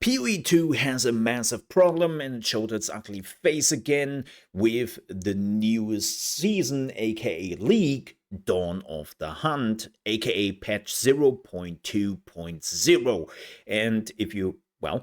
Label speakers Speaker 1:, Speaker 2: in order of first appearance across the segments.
Speaker 1: PoE 2 has a massive problem and it showed its ugly face again with the newest season, aka League, Dawn of the Hunt, aka patch 0.2.0. And if you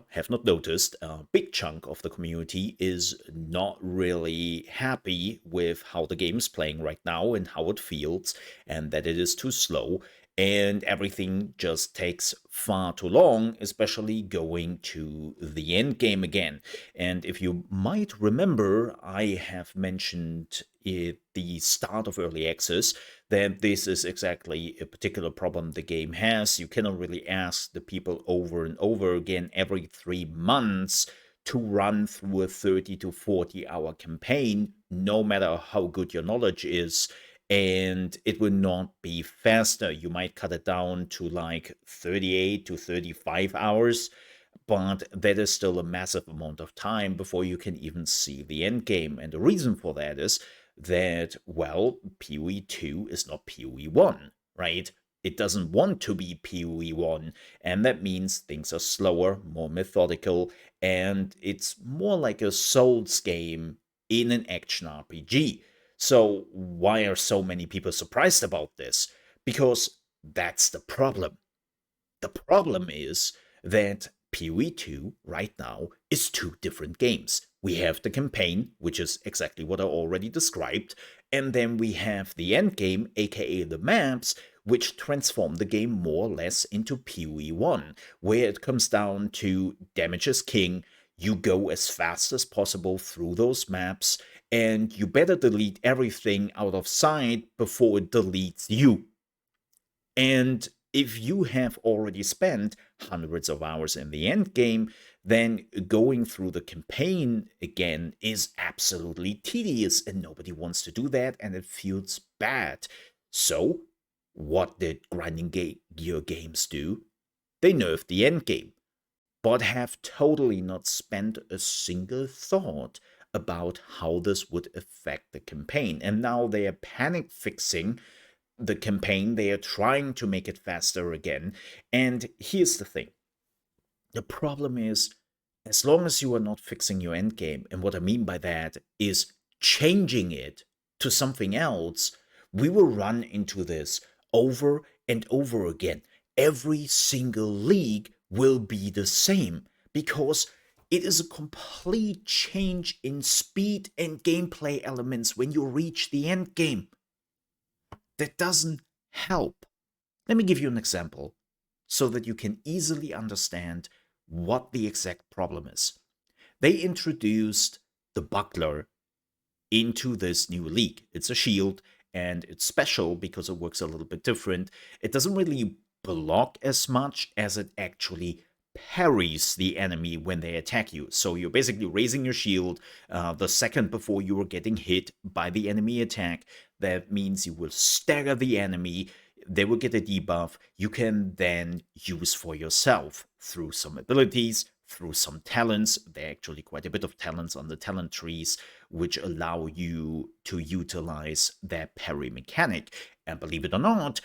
Speaker 1: have not noticed, a big chunk of the community is not really happy with how the game is playing right now and how it feels, and that it is too slow, and everything just takes far too long, especially going to the end game again. And if you might remember, I have mentioned at the start of early access that this is exactly a particular problem the game has. You cannot really ask the people over and over again every 3 months to run through a 30 to 40 hour campaign, no matter how good your knowledge is, and it will not be faster. You might cut it down to like 38 to 35 hours, but that is still a massive amount of time before you can even see the end game. And the reason for that is that, well, PoE 2 is not PoE 1, right? It doesn't want to be PoE 1, and that means things are slower, more methodical, and it's more like a Souls game in an action RPG. So why are so many people surprised about this? Because that's the problem. The problem is that PoE 2 right now is two different games. We have the campaign, which is exactly what I already described, and then we have the end game, aka the maps, which transform the game more or less into PoE 1, where it comes down to damage is king. You go as fast as possible through those maps, and you better delete everything out of sight before it deletes you. And if you have already spent hundreds of hours in the end game, then going through the campaign again is absolutely tedious, and nobody wants to do that, and it feels bad. So, what did grinding gear games do? They nerfed the end game, but have totally not spent a single thought about how this would affect the campaign. And now they are panic fixing the campaign. They are trying to make it faster again. And here's the thing. The problem is, as long as you are not fixing your endgame, and what I mean by that is changing it to something else, we will run into this over and over again. Every single league will be the same because it is a complete change in speed and gameplay elements when you reach the end game. That doesn't help. Let me give you an example so that you can easily understand what the exact problem is. They introduced the buckler into this new league. It's a shield, and it's special because it works a little bit different. It doesn't really block as much as it actually parries the enemy when they attack you. So you're basically raising your shield the second before you are getting hit by the enemy attack. That means you will stagger the enemy. They will get a debuff you can then use for yourself through some abilities, through some talents. There are actually quite a bit of talents on the talent trees, which allow you to utilize that parry mechanic. And believe it or not,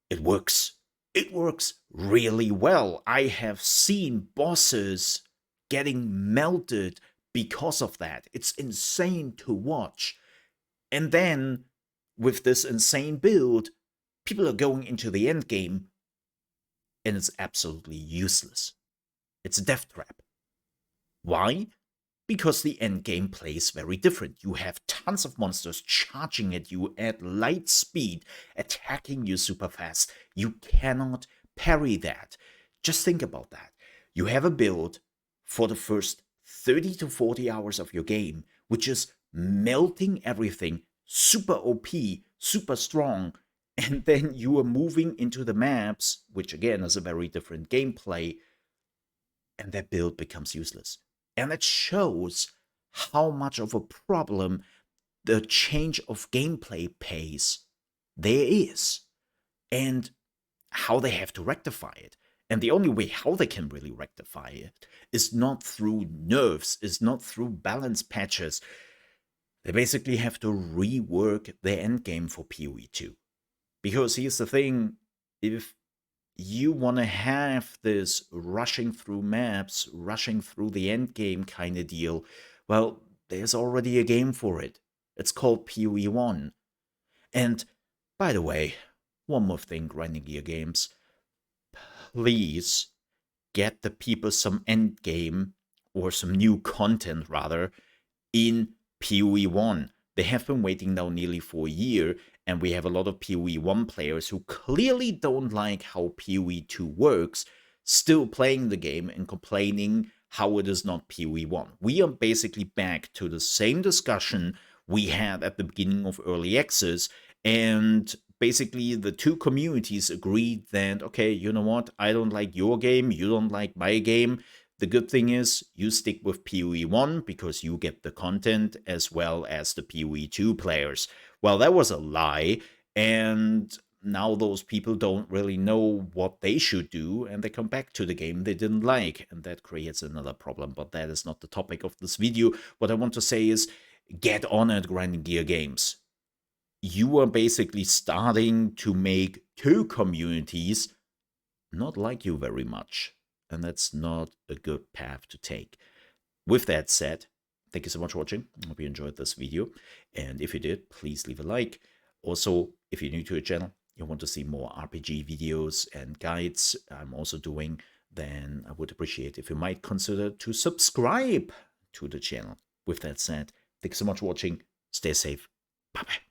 Speaker 1: it works. It works really well. I have seen bosses getting melted because of that. It's insane to watch. And then, with this insane build, people are going into the end game, and it's absolutely useless. It's a death trap. Why? Because the end game plays very different. You have tons of monsters charging at you at light speed, attacking you super fast. You cannot parry that. Just think about that. You have a build for the first 30 to 40 hours of your game, which is melting everything, super OP, super strong, and then you are moving into the maps, which again is a very different gameplay, and that build becomes useless. And it shows how much of a problem the change of gameplay pace there is, and how they have to rectify it. And the only way how they can really rectify it is not through nerfs, is not through balance patches. They basically have to rework their endgame for PoE 2. Because here's the thing, if you want to have this rushing through maps, rushing through the end game kind of deal, well, there's already a game for it. It's called PoE 1. And by the way, one more thing, grinding gear games. Please get the people some end game or some new content rather in PoE 1. They have been waiting now nearly for a year, and we have a lot of PoE 1 players who clearly don't like how PoE 2 works, still playing the game and complaining how it is not PoE 1. We are basically back to the same discussion we had at the beginning of early access, and basically the two communities agreed that, okay, you know what, I don't like your game, you don't like my game. The good thing is you stick with PoE 1 because you get the content as well as the PoE 2 players. Well, that was a lie, and now those people don't really know what they should do, and they come back to the game they didn't like, and that creates another problem, but that is not the topic of this video. What I want to say is, get on it, grinding gear games. You are basically starting to make two communities not like you very much, and that's not a good path to take. With that said, thank you so much for watching. I hope you enjoyed this video, and if you did, please leave a like. Also, if you're new to the channel, you want to see more RPG videos and guides I'm also doing, then I would appreciate if you might consider to subscribe to the channel. With that said, thank you so much for watching. Stay safe. Bye bye.